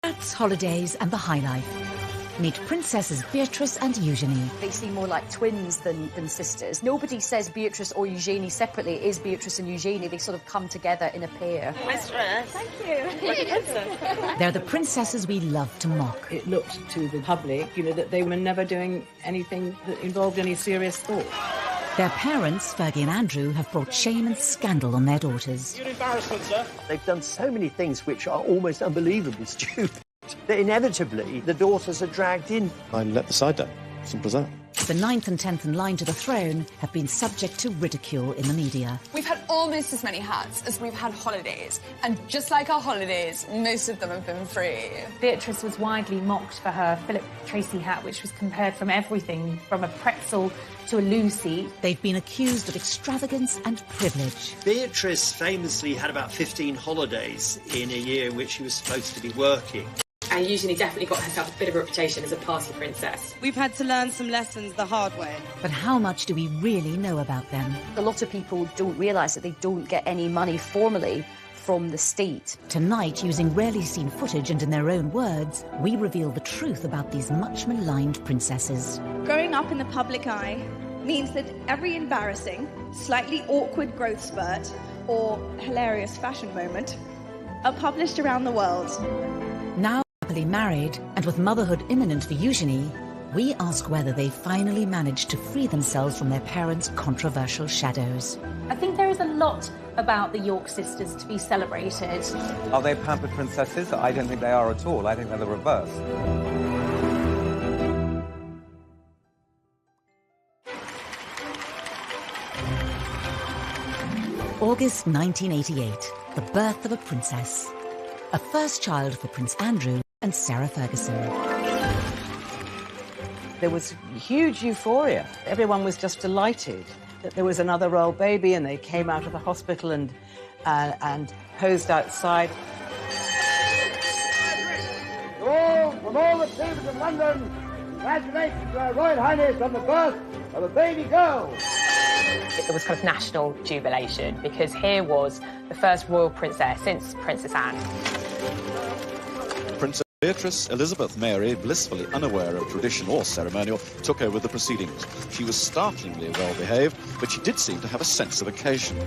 That's holidays and the high life. Meet Princesses Beatrice and Eugenie. They seem more like twins than sisters. Nobody says Beatrice or Eugenie separately. It is Beatrice and Eugenie. They sort of come together in a pair. Nice dress. Thank you. They're the princesses we love to mock. It looked to the public, that they were never doing anything that involved any serious thought. Their parents, Fergie and Andrew, have brought shame and scandal on their daughters. You're an embarrassment, sir. They've done so many things which are almost unbelievably stupid that inevitably the daughters are dragged in. I let the side down. Simple as that. The 9th and 10th in line to the throne have been subject to ridicule in the media. We've had almost as many hats as we've had holidays. And just like our holidays, most of them have been free. Beatrice was widely mocked for her Philip Tracy hat, which was compared from everything from a pretzel to a Lucy. They've been accused of extravagance and privilege. Beatrice famously had about 15 holidays in a year in which she was supposed to be working. And Eugenie definitely got herself a bit of a reputation as a party princess. We've had to learn some lessons the hard way. But how much do we really know about them? A lot of people don't realise that they don't get any money formally from the state. Tonight, using rarely seen footage and in their own words, we reveal the truth about these much maligned princesses. Growing up in the public eye means that every embarrassing, slightly awkward growth spurt or hilarious fashion moment are published around the world. Now happily married and with motherhood imminent for Eugenie, we ask whether they finally managed to free themselves from their parents' controversial shadows. I think there is a lot about the York sisters to be celebrated. Are they pampered princesses? I don't think they are at all. I think they're the reverse. August 1988, the birth of a princess. A first child for Prince Andrew and Sarah Ferguson. There was huge euphoria. Everyone was just delighted that there was another royal baby, and they came out of the hospital and posed outside. From all the chambers of London, congratulations to Her Royal Highness on the birth of a baby girl. It was kind of national jubilation because here was the first royal princess since Princess Anne. Princess Beatrice Elizabeth Mary, blissfully unaware of tradition or ceremonial, took over the proceedings. She was startlingly well behaved, but she did seem to have a sense of occasion.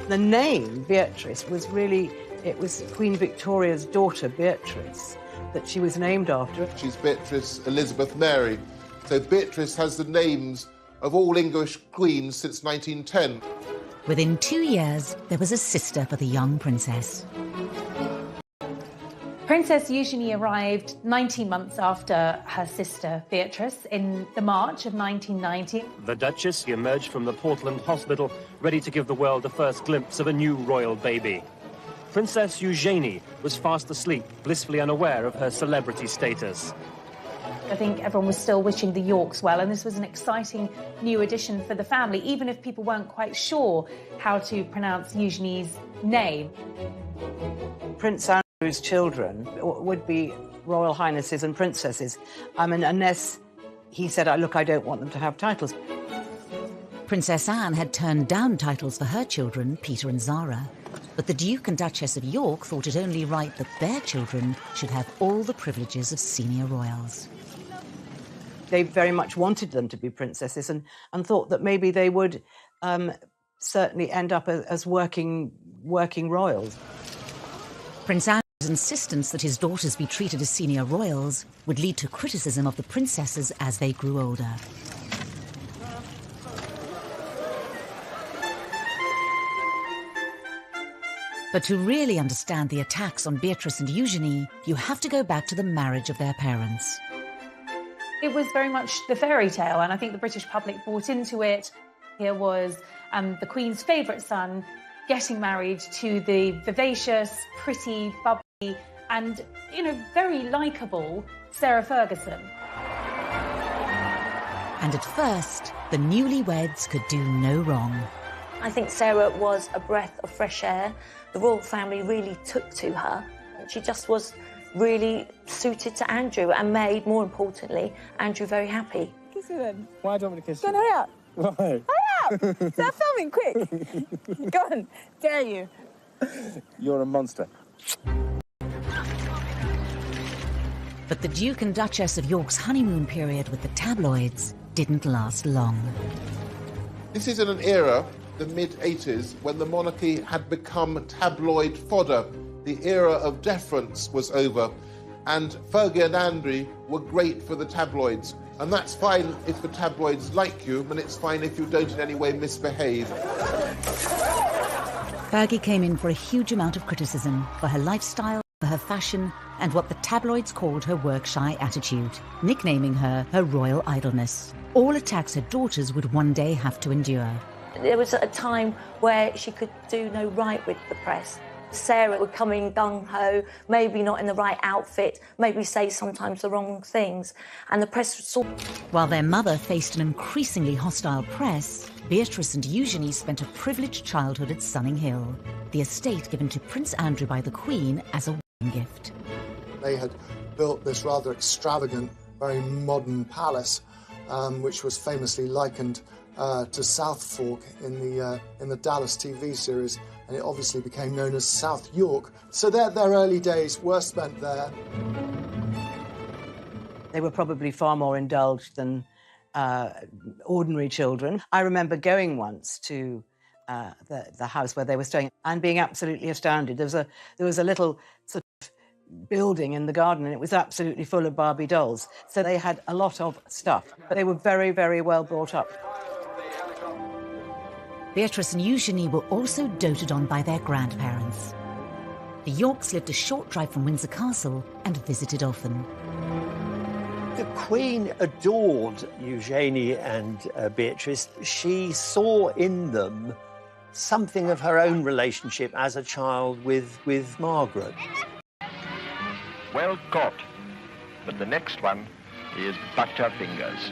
The name Beatrice was really, it was Queen Victoria's daughter, Beatrice, that she was named after. She's Beatrice Elizabeth Mary. So Beatrice has the names of all English queens since 1910. Within 2 years, there was a sister for the young princess. Princess Eugenie arrived 19 months after her sister Beatrice in the March of 1990. The Duchess emerged from the Portland Hospital, ready to give the world the first glimpse of a new royal baby. Princess Eugenie was fast asleep, blissfully unaware of her celebrity status. I think everyone was still wishing the Yorks well, and this was an exciting new addition for the family, even if people weren't quite sure how to pronounce Eugenie's name. Prince Andrew's children would be royal highnesses and princesses. Unless he said, look, I don't want them to have titles. Princess Anne had turned down titles for her children, Peter and Zara. But the Duke and Duchess of York thought it only right that their children should have all the privileges of senior royals. They very much wanted them to be princesses and thought that maybe they would certainly end up as working royals. Prince Andrew's insistence that his daughters be treated as senior royals would lead to criticism of the princesses as they grew older. But to really understand the attacks on Beatrice and Eugenie, you have to go back to the marriage of their parents. It was very much the fairy tale, and I think the British public bought into it. Here was the Queen's favourite son getting married to the vivacious, pretty, bubbly, and, very likeable Sarah Ferguson. And at first, the newlyweds could do no wrong. I think Sarah was a breath of fresh air. The royal family really took to her. She just was really suited to Andrew and made, more importantly, Andrew very happy. Kiss her then. Why don't we kiss Go you? on, hurry up. Why? Hurry up! Start filming, quick. Go on, dare you. You're a monster. But the Duke and Duchess of York's honeymoon period with the tabloids didn't last long. This is in an era, the mid-80s, when the monarchy had become tabloid fodder. The era of deference was over, and Fergie and Andrew were great for the tabloids. And that's fine if the tabloids like you, and it's fine if you don't in any way misbehave. Fergie came in for a huge amount of criticism for her lifestyle, for her fashion, and what the tabloids called her work-shy attitude, nicknaming her royal idleness. All attacks her daughters would one day have to endure. There was a time where she could do no right with the press. Sarah would come in gung-ho, maybe not in the right outfit, maybe say sometimes the wrong things, and the press saw... While their mother faced an increasingly hostile press, Beatrice and Eugenie spent a privileged childhood at Sunning Hill, the estate given to Prince Andrew by the Queen as a wedding gift. They had built this rather extravagant, very modern palace, which was famously likened to South Fork in the Dallas TV series, and it obviously became known as South York. So their early days were spent there. They were probably far more indulged than ordinary children. I remember going once to the house where they were staying and being absolutely astounded. There was a little sort of building in the garden, and it was absolutely full of Barbie dolls. So they had a lot of stuff, but they were very, very well brought up. Beatrice and Eugenie were also doted on by their grandparents. The Yorks lived a short drive from Windsor Castle and visited often. The Queen adored Eugenie and Beatrice. She saw in them something of her own relationship as a child with Margaret. Well caught, but the next one is butter fingers.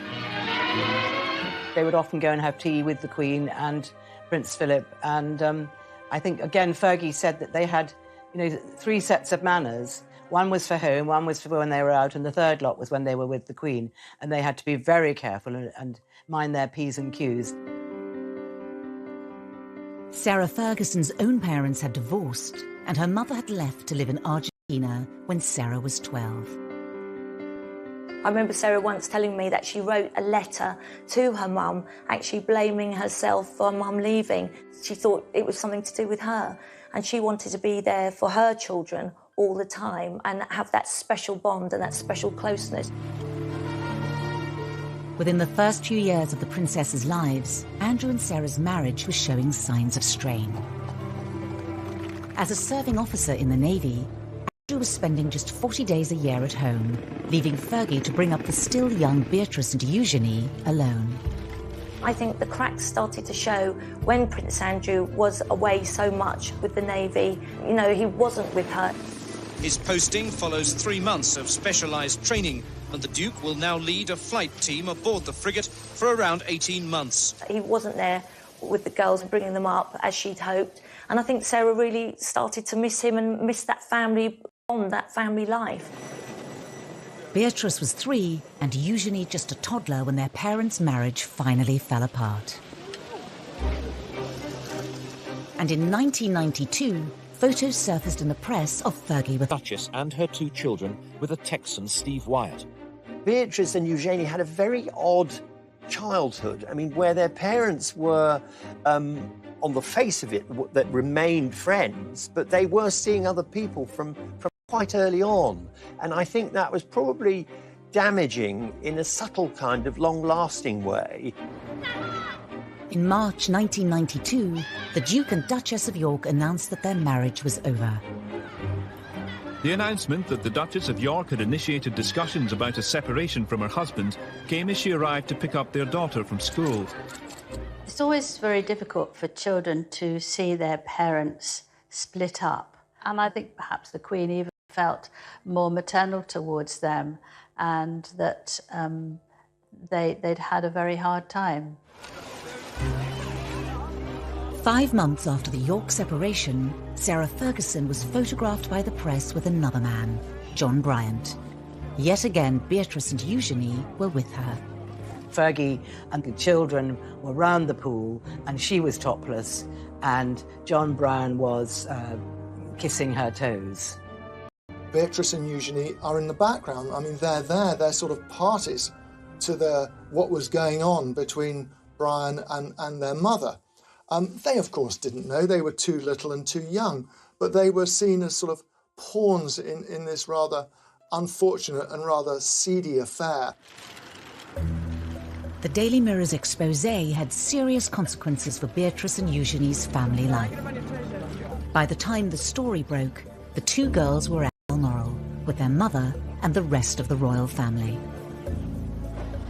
They would often go and have tea with the Queen and Prince Philip, and I think, again, Fergie said that they had, 3 sets of manners. One was for home, one was for when they were out, and the third lot was when they were with the Queen, and they had to be very careful and mind their P's and Q's. Sarah Ferguson's own parents had divorced, and her mother had left to live in Argentina when Sarah was 12. I remember Sarah once telling me that she wrote a letter to her mum, actually blaming herself for mum leaving. She thought it was something to do with her, and she wanted to be there for her children all the time and have that special bond and that special closeness. Within the first few years of the princesses' lives, Andrew and Sarah's marriage was showing signs of strain. As a serving officer in the Navy, Andrew was spending just 40 days a year at home, leaving Fergie to bring up the still young Beatrice and Eugenie alone. I think the cracks started to show when Prince Andrew was away so much with the Navy. He wasn't with her. His posting follows 3 months of specialised training, and the Duke will now lead a flight team aboard the frigate for around 18 months. He wasn't there with the girls and bringing them up as she'd hoped. And I think Sarah really started to miss him and miss that family bond, that family life. Beatrice was 3 and Eugenie just a toddler when their parents' marriage finally fell apart. And in 1992, photos surfaced in the press of Fergie with Duchess and her 2 children with a Texan, Steve Wyatt. Beatrice and Eugenie had a very odd childhood. I mean, where their parents were, on the face of it, that remained friends, but they were seeing other people from quite early on. And I think that was probably damaging in a subtle kind of long-lasting way. In March 1992, the Duke and Duchess of York announced that their marriage was over. The announcement that the Duchess of York had initiated discussions about a separation from her husband came as she arrived to pick up their daughter from school. It's always very difficult for children to see their parents split up. And I think perhaps the Queen even felt more maternal towards them, and that they'd had a very hard time. 5 months after the York separation, Sarah Ferguson was photographed by the press with another man, John Bryant. Yet again, Beatrice and Eugenie were with her. Fergie and the children were round the pool, and she was topless, and John Brown was kissing her toes. Beatrice and Eugenie are in the background. I mean, they're there, they're sort of parties to what was going on between Brian and their mother. They, of course, didn't know. They were too little and too young, but they were seen as sort of pawns in this rather unfortunate and rather seedy affair. The Daily Mirror's expose had serious consequences for Beatrice and Eugenie's family life. By the time the story broke, the two girls were at Balmoral with their mother and the rest of the royal family.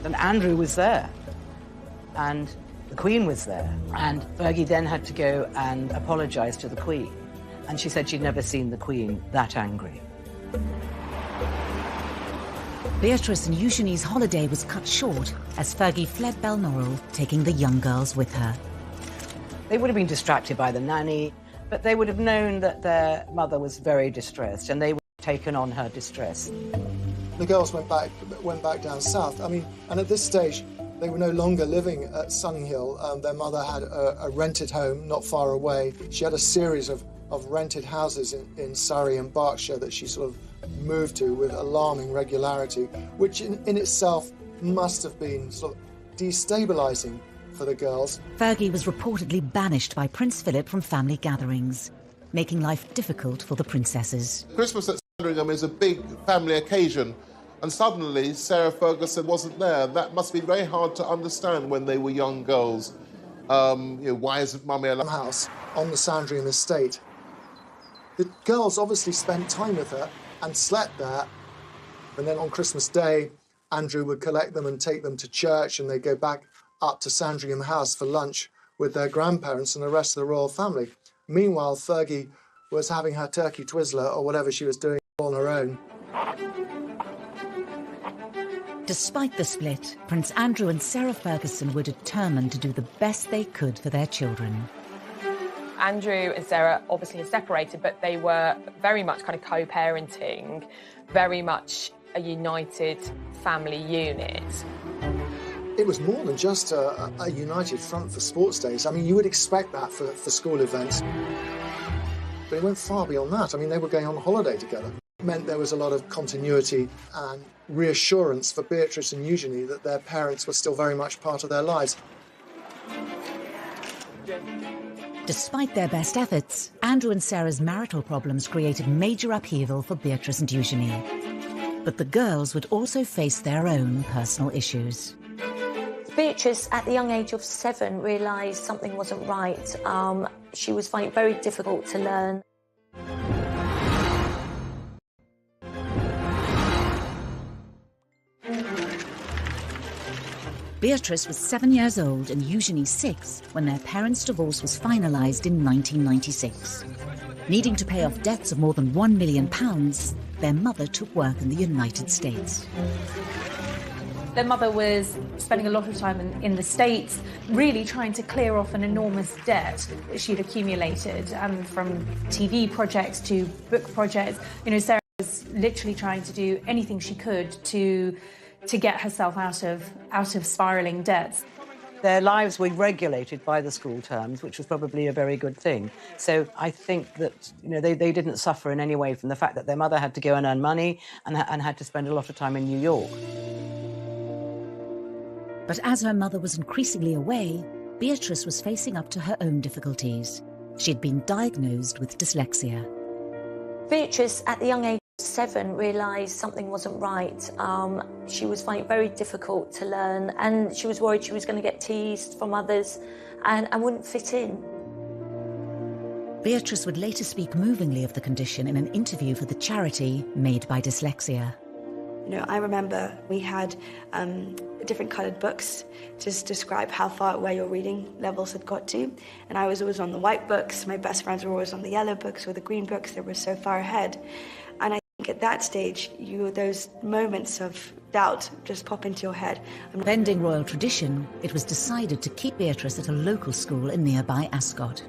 And Andrew was there, and the Queen was there, and Fergie then had to go and apologise to the Queen, and she said she'd never seen the Queen that angry. Beatrice and Eugenie's holiday was cut short as Fergie fled Balmoral, taking the young girls with her. They would have been distracted by the nanny, but they would have known that their mother was very distressed, and they would have taken on her distress. The girls went back down south. I mean, and at this stage, they were no longer living at Sunninghill. Their mother had a rented home not far away. She had a series of rented houses in Surrey and Berkshire that she sort of moved to with alarming regularity, which in itself must have been sort of destabilising for the girls. Fergie was reportedly banished by Prince Philip from family gatherings, making life difficult for the princesses. Christmas at Sandringham is a big family occasion, and suddenly Sarah Ferguson wasn't there. That must be very hard to understand when they were young girls. Why isn't Mummy allowed? House on the Sandringham estate. The girls obviously spent time with her and slept there, and then on Christmas Day, Andrew would collect them and take them to church, and they'd go back up to Sandringham House for lunch with their grandparents and the rest of the royal family. Meanwhile, Fergie was having her turkey Twizzler or whatever she was doing on her own. Despite the split, Prince Andrew and Sarah Ferguson were determined to do the best they could for their children. Andrew and Sarah obviously are separated, but they were very much kind of co-parenting, very much a united family unit. It was more than just a united front for sports days. I mean, you would expect that for school events. But it went far beyond that. I mean, they were going on holiday together. It meant there was a lot of continuity and reassurance for Beatrice and Eugenie that their parents were still very much part of their lives. Despite their best efforts, Andrew and Sarah's marital problems created major upheaval for Beatrice and Eugenie. But the girls would also face their own personal issues. Beatrice, at the young age of 7, realised something wasn't right. She was finding it very difficult to learn. Beatrice was 7 years old and Eugenie 6 when their parents' divorce was finalised in 1996. Needing to pay off debts of more than £1 million, their mother took work in the United States. Their mother was spending a lot of time in the States, really trying to clear off an enormous debt that she'd accumulated, from TV projects to book projects. You know, Sarah was literally trying to do anything she could to get herself out of spiralling debts. Their lives were regulated by the school terms, which was probably a very good thing. So I think that they didn't suffer in any way from the fact that their mother had to go and earn money and had to spend a lot of time in New York. But as her mother was increasingly away, Beatrice was facing up to her own difficulties. She'd been diagnosed with dyslexia. Beatrice, at the young age of 7, realised something wasn't right. She was finding it very difficult to learn, and she was worried she was going to get teased from others and wouldn't fit in. Beatrice would later speak movingly of the condition in an interview for the charity Made by Dyslexia. I remember we had different coloured books to describe how far where your reading levels had got to. And I was always on the white books. My best friends were always on the yellow books or the green books. They were so far ahead. And I think at that stage, those moments of doubt just pop into your head. Bending royal tradition, it was decided to keep Beatrice at a local school in nearby Ascot.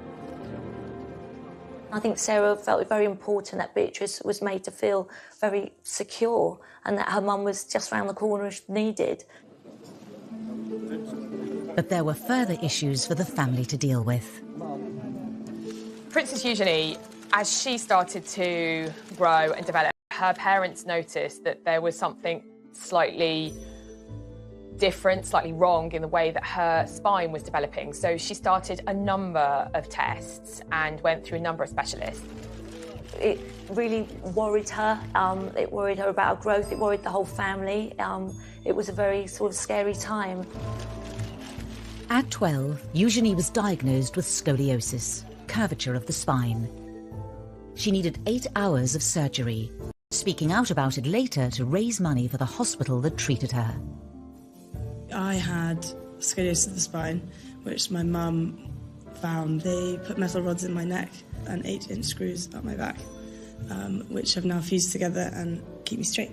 I think Sarah felt it very important that Beatrice was made to feel very secure and that her mum was just round the corner if needed. But there were further issues for the family to deal with. Princess Eugenie, as she started to grow and develop, Her parents noticed that there was something slightly different, slightly wrong in the way that her spine was developing. So she started a number of tests and went through a number of specialists. It really worried her. It worried her about her growth. It worried the whole family. It was a very sort of scary time. At 12, Eugenie was diagnosed with scoliosis, curvature of the spine. She needed 8 hours of surgery, speaking out about it later to raise money for the hospital that treated her. I had scoliosis of the spine, which my mum found. They put metal rods in my neck and 8-inch screws up my back, which have now fused together and keep me straight.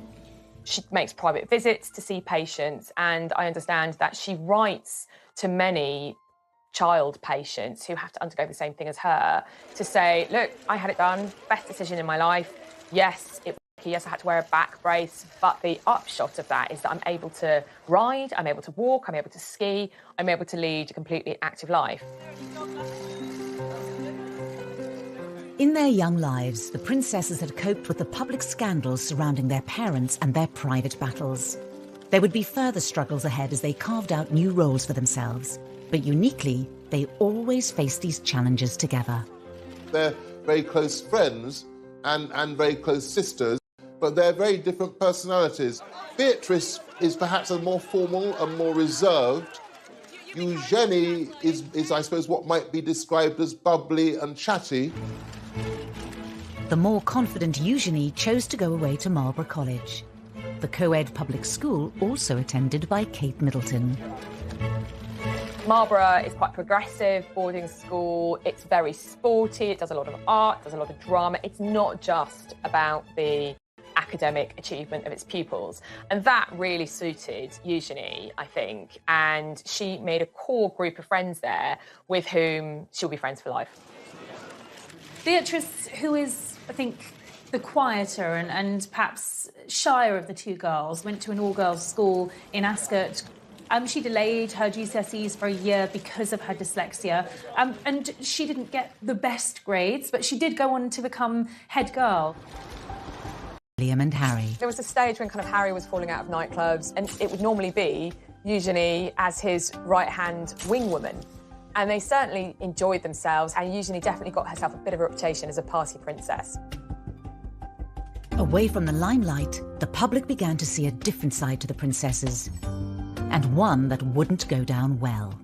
She makes private visits to see patients, and I understand that she writes to many child patients who have to undergo the same thing as her to say, look, I had it done, best decision in my life. Yes, it was tricky. Yes, I had to wear a back brace, but the upshot of that is that I'm able to ride, I'm able to walk, I'm able to ski, I'm able to lead a completely active life. In their young lives, the princesses had coped with the public scandals surrounding their parents and their private battles. There would be further struggles ahead as they carved out new roles for themselves. But uniquely, they always faced these challenges together. They're very close friends and very close sisters, but they're very different personalities. Beatrice is perhaps a more formal and more reserved. Eugenie is, I suppose, what might be described as bubbly and chatty. The more confident Eugenie chose to go away to Marlborough College, the co-ed public school also attended by Kate Middleton. Marlborough is quite progressive boarding school. It's very sporty. It does a lot of art, does a lot of drama. It's not just about the academic achievement of its pupils. And that really suited Eugenie, I think. And she made a core group of friends there with whom she'll be friends for life. Beatrice, who is, I think, the quieter and perhaps shyer of the two girls, went to an all-girls school in Ascot. She delayed her GCSEs for a year because of her dyslexia, and she didn't get the best grades, but she did go on to become head girl. William and Harry. There was a stage when kind of Harry was falling out of nightclubs, and it would normally be Eugenie as his right-hand wing woman. And they certainly enjoyed themselves, and Eugenie definitely got herself a bit of a reputation as a party princess. Away from the limelight, the public began to see a different side to the princesses, and one that wouldn't go down well.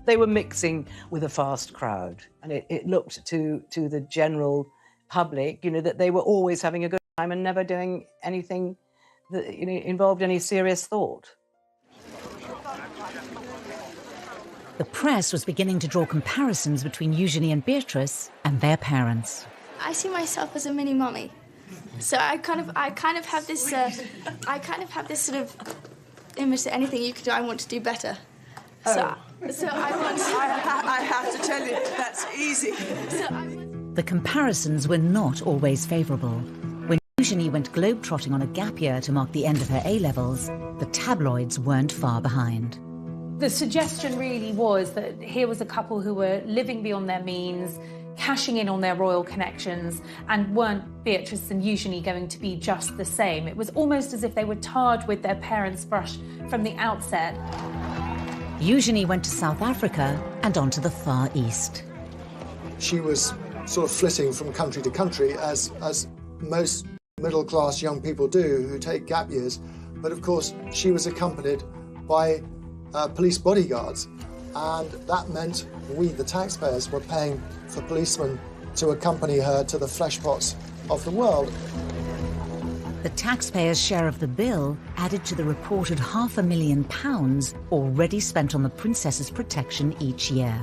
They were mixing with a fast crowd, and it looked to the general public, that they were always having a good time and never doing anything that involved any serious thought. The press was beginning to draw comparisons between Eugenie and Beatrice and their parents. I see myself as a mini mummy, so I kind of have this sort of image that anything you could do, I want to do better. So I want. I have to tell you, that's easy. The comparisons were not always favourable. When Eugenie went globetrotting on a gap year to mark the end of her A-levels, the tabloids weren't far behind. The suggestion really was that here was a couple who were living beyond their means, cashing in on their royal connections, and weren't Beatrice and Eugenie going to be just the same? It was almost as if they were tarred with their parents' brush from the outset. Eugenie went to South Africa and on to the Far East. She was sort of flitting from country to country, as most middle-class young people do who take gap years. But of course, she was accompanied by police bodyguards, and that meant we, the taxpayers, were paying for policemen to accompany her to the fleshpots of the world. The taxpayers' share of the bill added to the reported £500,000 already spent on the princess's protection each year.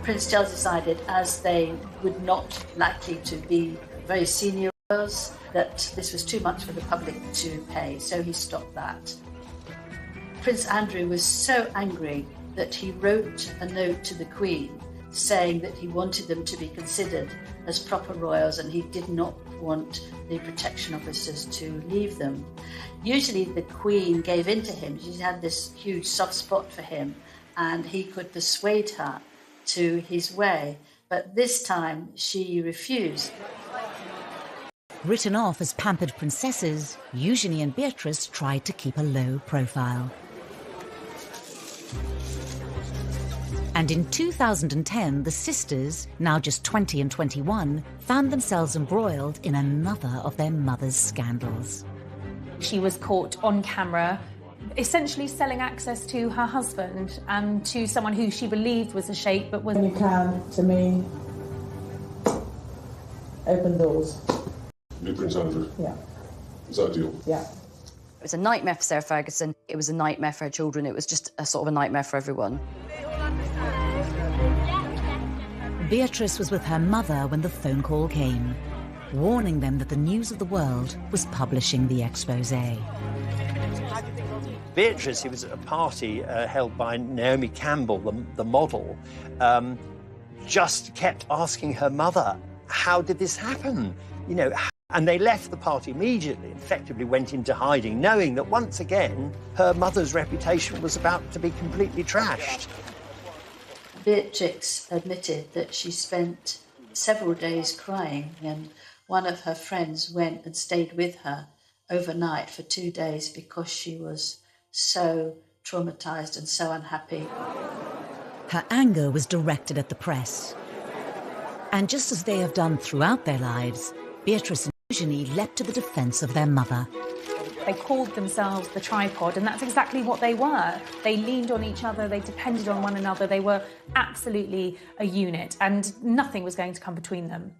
Prince Charles decided, as they would not likely to be very senior royals, that this was too much for the public to pay, so he stopped that. Prince Andrew was so angry that he wrote a note to the Queen saying that he wanted them to be considered as proper royals and he did not want the protection officers to leave them. Usually the Queen gave in to him. She had this huge soft spot for him and he could persuade her to his way, but this time she refused. Written off as pampered princesses, Eugenie and Beatrice tried to keep a low profile. And in 2010, the sisters, now just 20 and 21, found themselves embroiled in another of their mother's scandals. She was caught on camera, essentially selling access to her husband and to someone who she believed was a sheikh, but was... When you can, to me, open doors. New Prince Andrew? Yeah. Is that a deal? Yeah. It was a nightmare for Sarah Ferguson. It was a nightmare for her children. It was just a sort of a nightmare for everyone. Beatrice was with her mother when the phone call came, warning them that the News of the World was publishing the exposé. Beatrice, who was at a party held by Naomi Campbell, the model, just kept asking her mother, how did this happen? You know, and they left the party immediately, effectively went into hiding, knowing that once again, her mother's reputation was about to be completely trashed. Beatrix admitted that she spent several days crying, and one of her friends went and stayed with her overnight for 2 days because she was so traumatised and so unhappy. Her anger was directed at the press. And just as they have done throughout their lives, Beatrice and Eugenie leapt to the defence of their mother. They called themselves the tripod, and that's exactly what they were. They leaned on each other, they depended on one another, they were absolutely a unit, and nothing was going to come between them.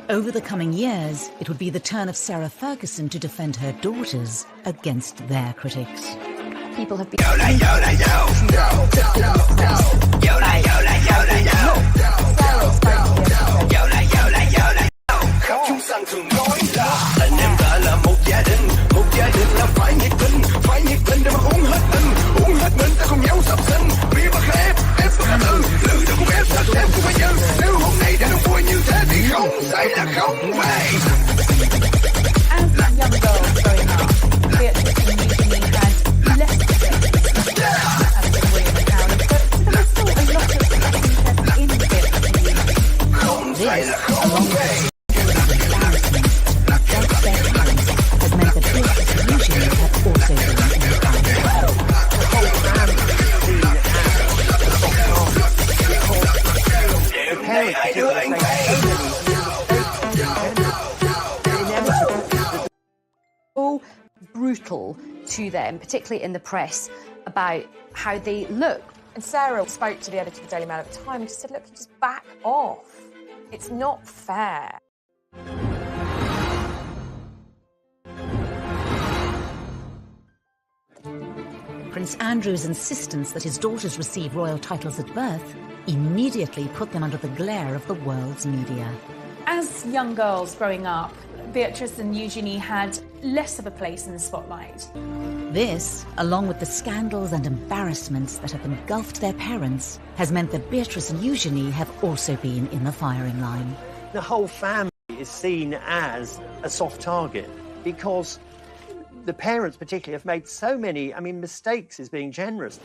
Over the coming years, it would be the turn of Sarah Ferguson to defend her daughters against their critics. People have been... Chúng sẵn thường nói là anh em ta là một gia đình là phải nhiệt tình để mà uống hết mình ta cùng nhau sập sinh vì bất ép bất khả tư lư đừng ép thật em cũng phải nhân nếu hôm nay đã đông vui như thế thì không phải là không vậy. As young girls growing up, Beatrice and Eugenie had less as than William and Harry, but there was still a lot of interest in Beatrice and Eugenie. This, along with so brutal to them, particularly in the press, about how they look. And Sarah spoke to the editor of the Daily Mail at the time and she said, look, just back off. It's not fair. Prince Andrew's insistence that his daughters receive royal titles at birth immediately put them under the glare of the world's media. As young girls growing up, Beatrice and Eugenie had less of a place in the spotlight. This, along with the scandals and embarrassments that have engulfed their parents, has meant that Beatrice and Eugenie have also been in the firing line. The whole family is seen as a soft target because the parents particularly have made so many, mistakes is being generous,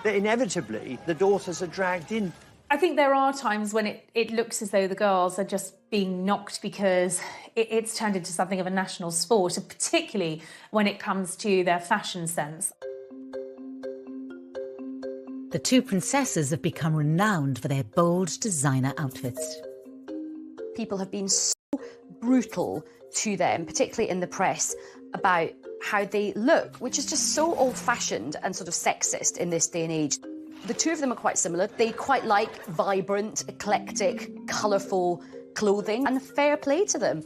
that inevitably the daughters are dragged in. I think there are times when it looks as though the girls are just being knocked because it's turned into something of a national sport, and particularly when it comes to their fashion sense. The two princesses have become renowned for their bold designer outfits. People have been so brutal to them, particularly in the press, about how they look, which is just so old-fashioned and sort of sexist in this day and age. The two of them are quite similar. They quite like vibrant, eclectic, colourful clothing, and fair play to them.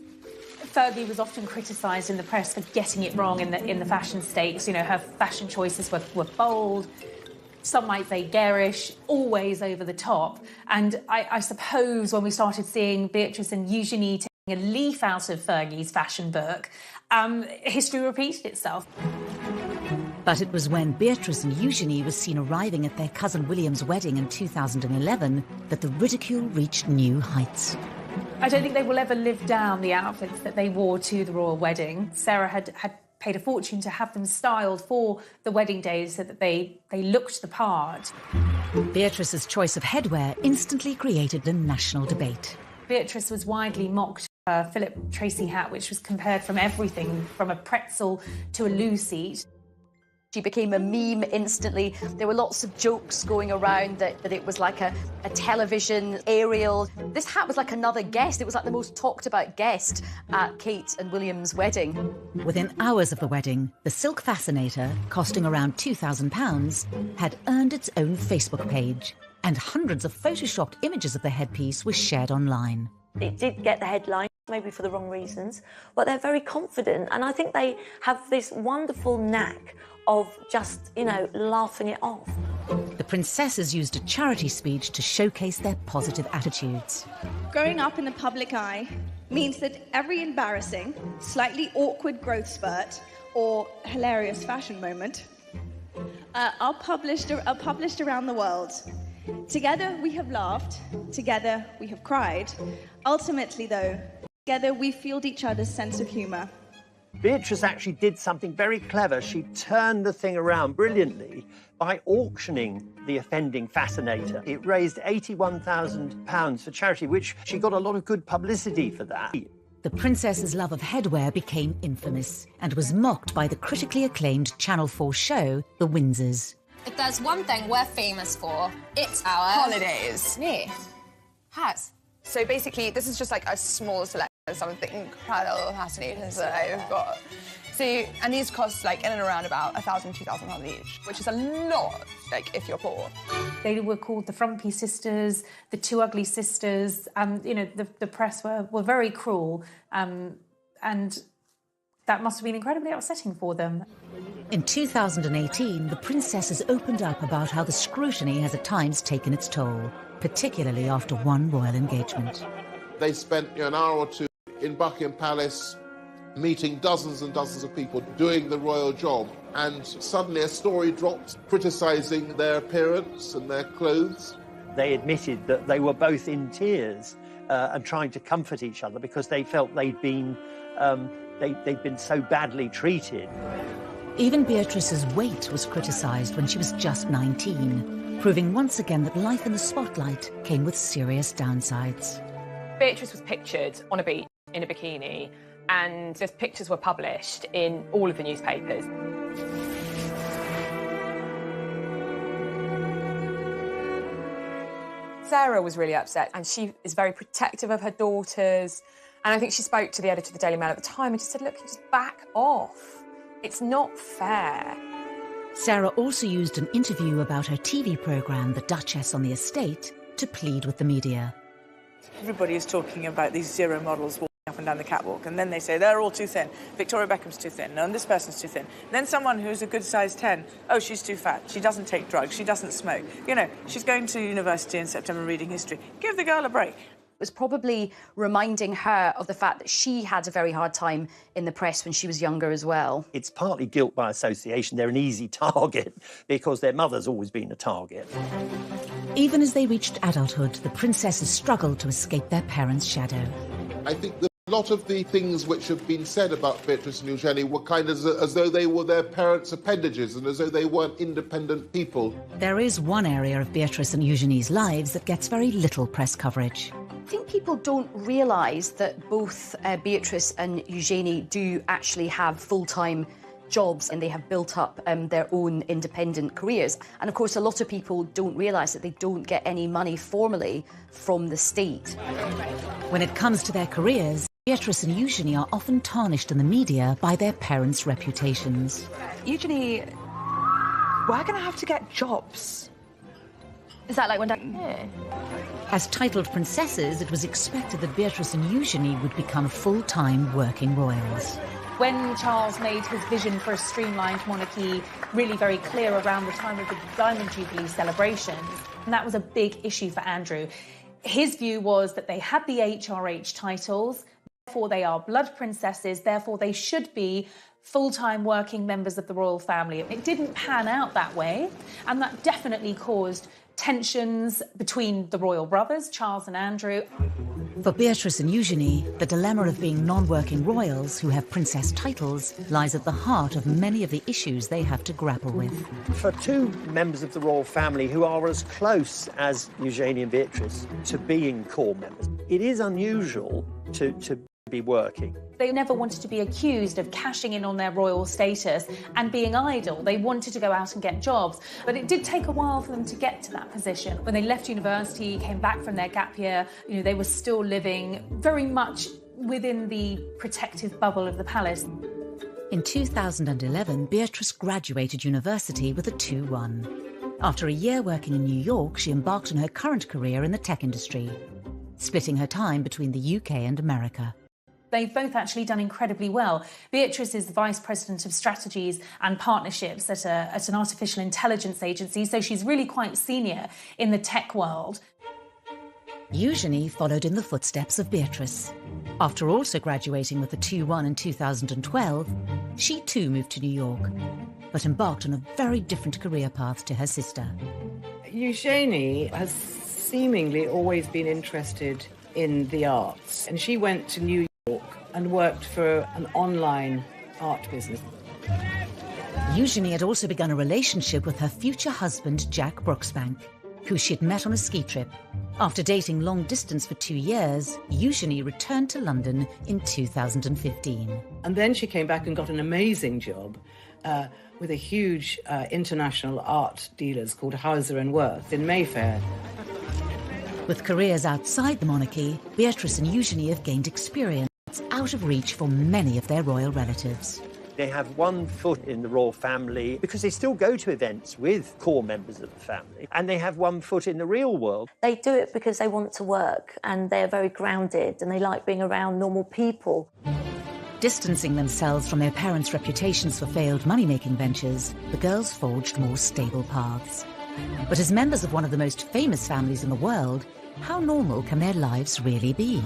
Fergie was often criticised in the press for getting it wrong in the fashion stakes. You know, her fashion choices were bold, some might say garish, always over the top. And I suppose when we started seeing Beatrice and Eugenie taking a leaf out of Fergie's fashion book, history repeated itself. But it was when Beatrice and Eugenie were seen arriving at their cousin William's wedding in 2011 that the ridicule reached new heights. I don't think they will ever live down the outfits that they wore to the royal wedding. Sarah had paid a fortune to have them styled for the wedding days so that they looked the part. Beatrice's choice of headwear instantly created a national debate. Beatrice was widely mocked Philip Tracy hat, which was compared from everything from a pretzel to a loo seat. She became a meme instantly. There were lots of jokes going around that it was like a television aerial. This hat was like another guest. It was like the most talked about guest at Kate and William's wedding. Within hours of the wedding, the Silk Fascinator, costing around £2,000, had earned its own Facebook page, and hundreds of photoshopped images of the headpiece were shared online. It did get the headline, maybe for the wrong reasons, but they're very confident, and I think they have this wonderful knack of just, you know, laughing it off. The princesses used a charity speech to showcase their positive attitudes. Growing up in the public eye means that every embarrassing, slightly awkward growth spurt or hilarious fashion moment are published around the world. Together we have laughed, together we have cried. Ultimately, though, together we fueled each other's sense of humour. Beatrice actually did something very clever. She turned the thing around brilliantly by auctioning the offending fascinator. It raised £81,000 for charity, which she got a lot of good publicity for that. The princess's love of headwear became infamous and was mocked by the critically acclaimed Channel 4 show, The Windsors. If there's one thing we're famous for, it's our holidays. Me. Hats. So basically, this is just like a small selection of some of the incredible fascinators that I've got. So, and these cost like in and around about £1,000, £2,000 each, which is a lot, like if you're poor. They were called the Frumpy Sisters, the Two Ugly Sisters. You know, the press were very cruel, and that must have been incredibly upsetting for them. In 2018, the princesses opened up about how the scrutiny has at times taken its toll, particularly after one royal engagement. They spent an hour or two in Buckingham Palace meeting dozens and dozens of people doing the royal job, and suddenly a story dropped criticising their appearance and their clothes. They admitted that they were both in tears and trying to comfort each other because they felt they'd been so badly treated. Even Beatrice's weight was criticised when she was just 19, proving once again that life in the spotlight came with serious downsides. Beatrice was pictured on a beach in a bikini, and those pictures were published in all of the newspapers. Sarah was really upset, and she is very protective of her daughters. And I think she spoke to the editor of the Daily Mail at the time and just said, look, just back off. It's not fair. Sarah also used an interview about her TV programme, The Duchess on the Estate, to plead with the media. Everybody is talking about these zero models walking up and down the catwalk, and then they say they're all too thin. Victoria Beckham's too thin, and this person's too thin. And then someone who's a good size 10, oh, she's too fat, she doesn't take drugs, she doesn't smoke. You know, she's going to university in September reading history. Give the girl a break. It was probably reminding her of the fact that she had a very hard time in the press when she was younger as well. It's partly guilt by association. They're an easy target because their mother's always been a target. Even as they reached adulthood, the princesses struggled to escape their parents' shadow. I think that a lot of the things which have been said about Beatrice and Eugenie were kind of as though they were their parents' appendages and as though they weren't independent people. There is one area of Beatrice and Eugenie's lives that gets very little press coverage. I think people don't realise that both Beatrice and Eugenie do actually have full-time jobs, and they have built up their own independent careers. And of course, a lot of people don't realise that they don't get any money formally from the state. When it comes to their careers, Beatrice and Eugenie are often tarnished in the media by their parents' reputations. Eugenie, we're going to have to get jobs. Is that like when As titled princesses, it was expected that Beatrice and Eugenie would become full-time working royals. When Charles made his vision for a streamlined monarchy really very clear around the time of the Diamond Jubilee celebrations, and that was a big issue for Andrew. His view was that they had the HRH titles, therefore they are blood princesses, therefore they should be full-time working members of the royal family. It didn't pan out that way, and that definitely caused tensions between the royal brothers, Charles and Andrew. For Beatrice and Eugenie, the dilemma of being non-working royals who have princess titles lies at the heart of many of the issues they have to grapple with. For two members of the royal family who are as close as Eugenie and Beatrice to being core members, it is unusual to be working. They never wanted to be accused of cashing in on their royal status and being idle. They wanted to go out and get jobs. But it did take a while for them to get to that position. When they left university, came back from their gap year, they were still living very much within the protective bubble of the palace. In 2011, Beatrice graduated university with a 2-1. After a year working in New York, she embarked on her current career in the tech industry, splitting her time between the UK and America. They've both actually done incredibly well. Beatrice is the Vice President of Strategies and Partnerships at an artificial intelligence agency, so she's really quite senior in the tech world. Eugenie followed in the footsteps of Beatrice. After also graduating with a 2-1 in 2012, she too moved to New York, but embarked on a very different career path to her sister. Eugenie has seemingly always been interested in the arts, and she went to New York and worked for an online art business. Eugenie had also begun a relationship with her future husband, Jack Brooksbank, who she'd met on a ski trip. After dating long distance for 2 years, Eugenie returned to London in 2015. And then she came back and got an amazing job with a huge international art dealers called Hauser & Wirth in Mayfair. With careers outside the monarchy, Beatrice and Eugenie have gained experience out of reach for many of their royal relatives. They have one foot in the royal family because they still go to events with core members of the family, and they have one foot in the real world. They do it because they want to work and they're very grounded and they like being around normal people. Distancing themselves from their parents' reputations for failed money-making ventures, the girls forged more stable paths. But as members of one of the most famous families in the world, how normal can their lives really be?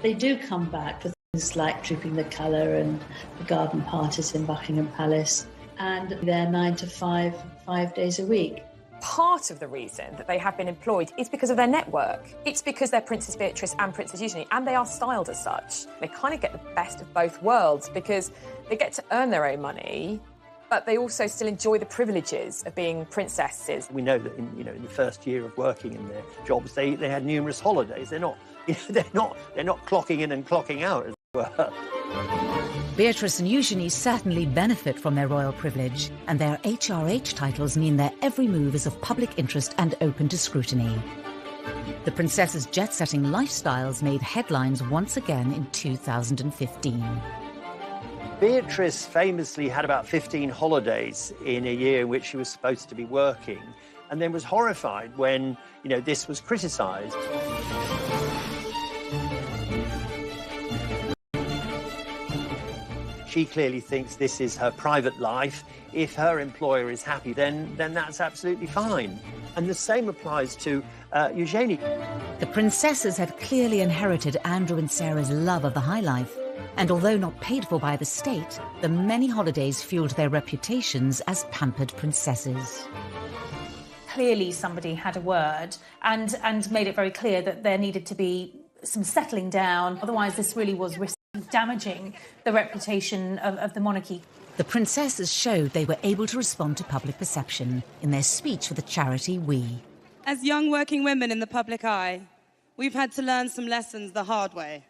They do come back for things like Trooping the Colour and the garden parties in Buckingham Palace, and they're 9 to 5, 5 days a week. Part of the reason that they have been employed is because of their network. It's because they're Princess Beatrice and Princess Eugenie, and they are styled as such. They kind of get the best of both worlds because they get to earn their own money, but they also still enjoy the privileges of being princesses. We know that in the first year of working in their jobs, they had numerous holidays. They're not clocking in and clocking out, as it were. Beatrice and Eugenie certainly benefit from their royal privilege, and their HRH titles mean their every move is of public interest and open to scrutiny. The princess's jet-setting lifestyles made headlines once again in 2015. Beatrice famously had about 15 holidays in a year in which she was supposed to be working, and then was horrified when, this was criticised. She clearly thinks this is her private life. If her employer is happy, then that's absolutely fine. And the same applies to Eugenie. The princesses had clearly inherited Andrew and Sarah's love of the high life, and although not paid for by the state, the many holidays fueled their reputations as pampered princesses. Clearly somebody had a word and made it very clear that there needed to be some settling down. Otherwise, this really was damaging the reputation of the monarchy. The princesses showed they were able to respond to public perception in their speech for the charity We. As young working women in the public eye, we've had to learn some lessons the hard way.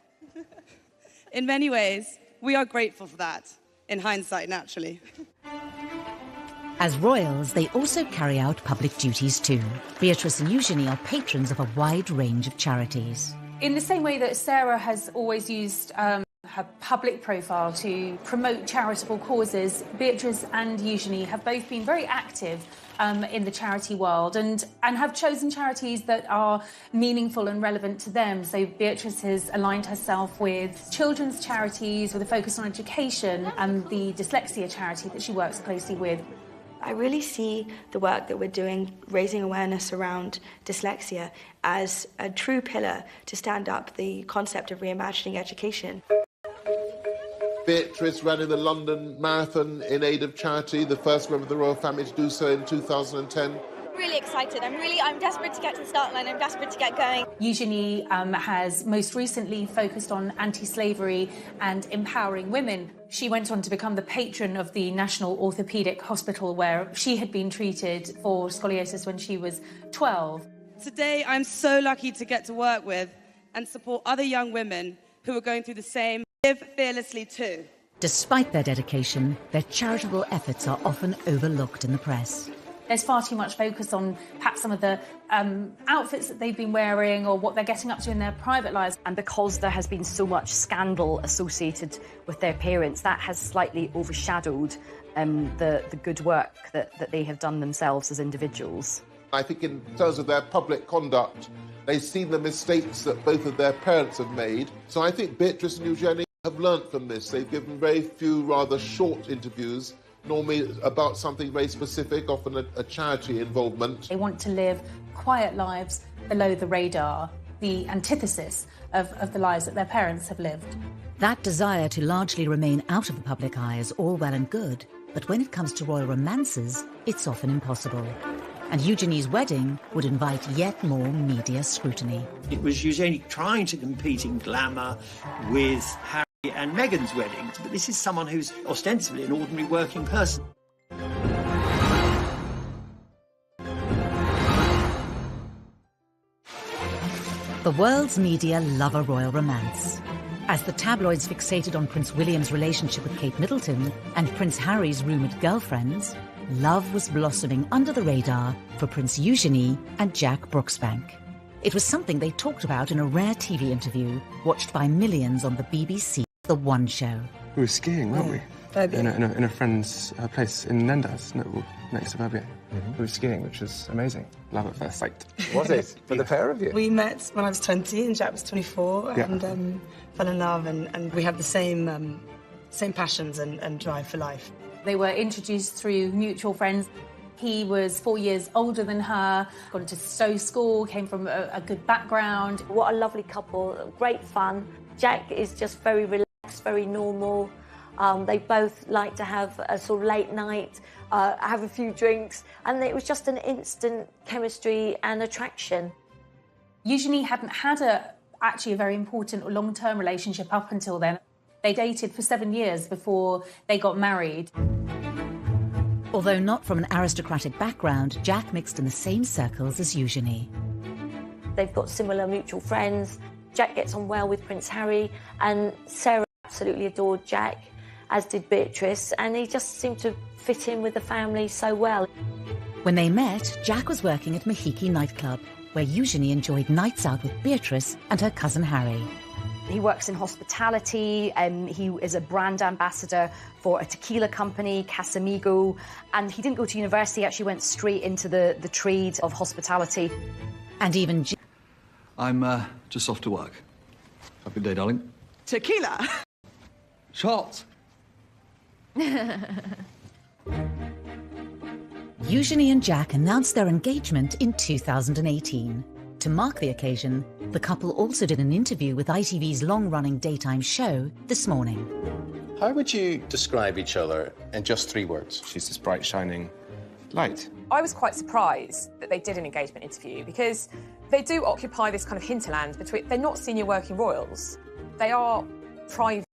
In many ways, we are grateful for that, in hindsight, naturally. As royals, they also carry out public duties too. Beatrice and Eugenie are patrons of a wide range of charities. In the same way that Sarah has always used her public profile to promote charitable causes, Beatrice and Eugenie have both been very active in the charity world and have chosen charities that are meaningful and relevant to them. So Beatrice has aligned herself with children's charities with a focus on education and the dyslexia charity that she works closely with. I really see the work that we're doing, raising awareness around dyslexia, as a true pillar to stand up the concept of reimagining education. Beatrice ran in the London Marathon in aid of charity, the first member of the royal family to do so in 2010. Really excited. I'm desperate to get to the start line. I'm desperate to get going. Eugenie has most recently focused on anti-slavery and empowering women. She went on to become the patron of the National Orthopaedic Hospital, where she had been treated for scoliosis when she was 12. Today, I'm so lucky to get to work with and support other young women who are going through the same Live fearlessly too. Despite their dedication, their charitable efforts are often overlooked in the press. There's far too much focus on perhaps some of the outfits that they've been wearing or what they're getting up to in their private lives. And because there has been so much scandal associated with their parents, that has slightly overshadowed the good work that they have done themselves as individuals. I think in terms of their public conduct, they've seen the mistakes that both of their parents have made. So I think Beatrice and Eugenie have learnt from this. They've given very few rather short interviews, normally about something very specific, often a charity involvement. They want to live quiet lives below the radar, the antithesis of the lives that their parents have lived. That desire to largely remain out of the public eye is all well and good, but when it comes to royal romances, it's often impossible. And Eugenie's wedding would invite yet more media scrutiny. It was Eugenie trying to compete in glamour with Harry and Meghan's weddings, but this is someone who's ostensibly an ordinary working person. The world's media love a royal romance. As the tabloids fixated on Prince William's relationship with Kate Middleton and Prince Harry's rumoured girlfriends, love was blossoming under the radar for Prince Eugenie and Jack Brooksbank. It was something they talked about in a rare TV interview watched by millions on the BBC The One Show. We were skiing, weren't we? In a friend's place in Nendas, next to Verbier. We were skiing, which was amazing. Love at first sight. Was it? For the pair of you? We met when I was 20 and Jack was 24 Yeah. and fell in love and we had the same passions and drive for life. They were introduced through mutual friends. He was 4 years older than her, got into Stowe School, came from a good background. What a lovely couple, great fun. Jack is just very relaxed, very normal. They both like to have a sort of late night, have a few drinks, and it was just an instant chemistry and attraction. Eugenie hadn't had actually a very important or long-term relationship up until then. They dated for 7 years before they got married. Although not from an aristocratic background, Jack mixed in the same circles as Eugenie. They've got similar mutual friends. Jack gets on well with Prince Harry, and Sarah absolutely adored Jack, as did Beatrice, and he just seemed to fit in with the family so well. When they met, Jack was working at Mahiki nightclub, where Eugenie enjoyed nights out with Beatrice and her cousin Harry. He works in hospitality, he is a brand ambassador for a tequila company, Casamigo, and he didn't go to university, he actually went straight into the trade of hospitality. And even I'm just off to work. Have a good day, darling. Tequila. Shots. Eugenie and Jack announced their engagement in 2018. To mark the occasion, the couple also did an interview with ITV's long-running daytime show This Morning. How would you describe each other in just 3 words? She's this bright, shining light. I was quite surprised that they did an engagement interview because they do occupy this kind of hinterland between. They're not senior working royals. They are private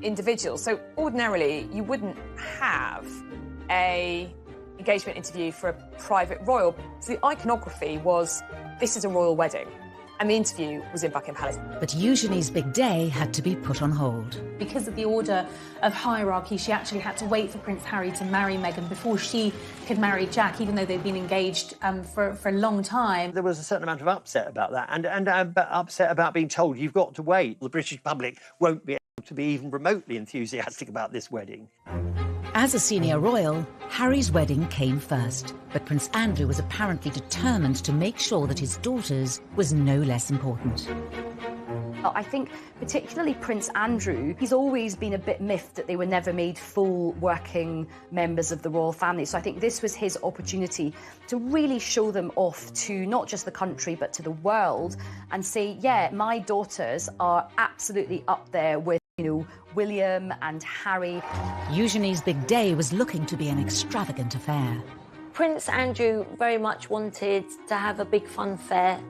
individuals. So ordinarily, you wouldn't have a engagement interview for a private royal. So the iconography was, this is a royal wedding. And the interview was in Buckingham Palace. But Eugenie's big day had to be put on hold. Because of the order of hierarchy, she actually had to wait for Prince Harry to marry Meghan before she could marry Jack, even though they'd been engaged for a long time. There was a certain amount of upset about that and upset about being told you've got to wait. The British public won't be able to be even remotely enthusiastic about this wedding. As a senior royal, Harry's wedding came first, but Prince Andrew was apparently determined to make sure that his daughter's was no less important. I think particularly Prince Andrew, he's always been a bit miffed that they were never made full working members of the royal family. So I think this was his opportunity to really show them off to not just the country, but to the world and say, yeah, my daughters are absolutely up there with, you know, William and Harry. Eugenie's big day was looking to be an extravagant affair. Prince Andrew very much wanted to have a big funfair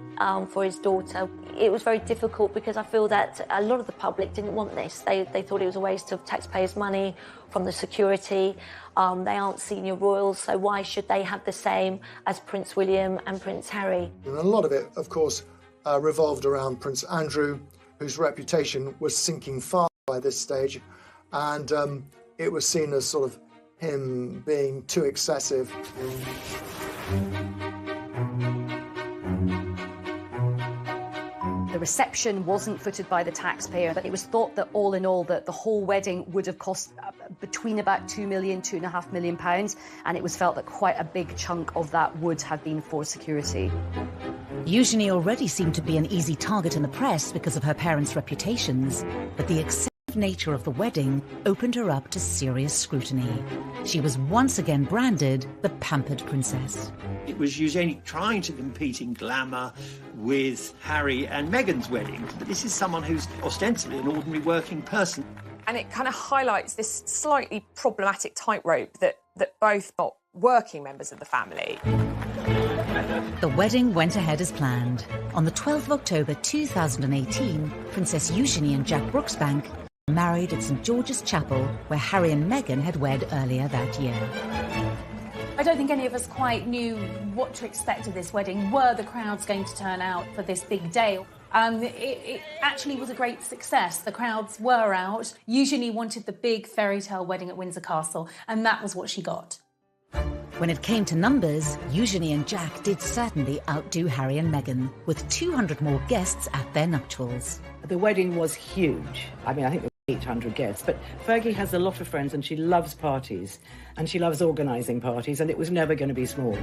for his daughter. It was very difficult because I feel that a lot of the public didn't want this. They thought it was a waste of taxpayers' money from the security. They aren't senior royals, so why should they have the same as Prince William and Prince Harry? And a lot of it, of course, revolved around Prince Andrew, whose reputation was sinking fast. by this stage, and it was seen as sort of him being too excessive. The reception wasn't footed by the taxpayer, but it was thought that all in all that the whole wedding would have cost between about £2 million, £2.5 million, and it was felt that quite a big chunk of that would have been for security. Eugenie already seemed to be an easy target in the press because of her parents' reputations, but the excessive nature of the wedding opened her up to serious scrutiny. She was once again branded the pampered princess. It was Eugenie trying to compete in glamour with Harry and Meghan's wedding, but this is someone who's ostensibly an ordinary working person. And it kind of highlights this slightly problematic tightrope that both are working members of the family. The wedding went ahead as planned. On the 12th of October 2018, Princess Eugenie and Jack Brooksbank married at St George's Chapel, where Harry and Meghan had wed earlier that year. I don't think any of us quite knew what to expect of this wedding. Were the crowds going to turn out for this big day? It actually was a great success. The crowds were out. Eugenie wanted the big fairy tale wedding at Windsor Castle, and that was what she got. When it came to numbers, Eugenie and Jack did certainly outdo Harry and Meghan, with 200 more guests at their nuptials. The wedding was huge. I mean, I think there were 800 guests, but Fergie has a lot of friends and she loves parties, and she loves organising parties, and it was never going to be small.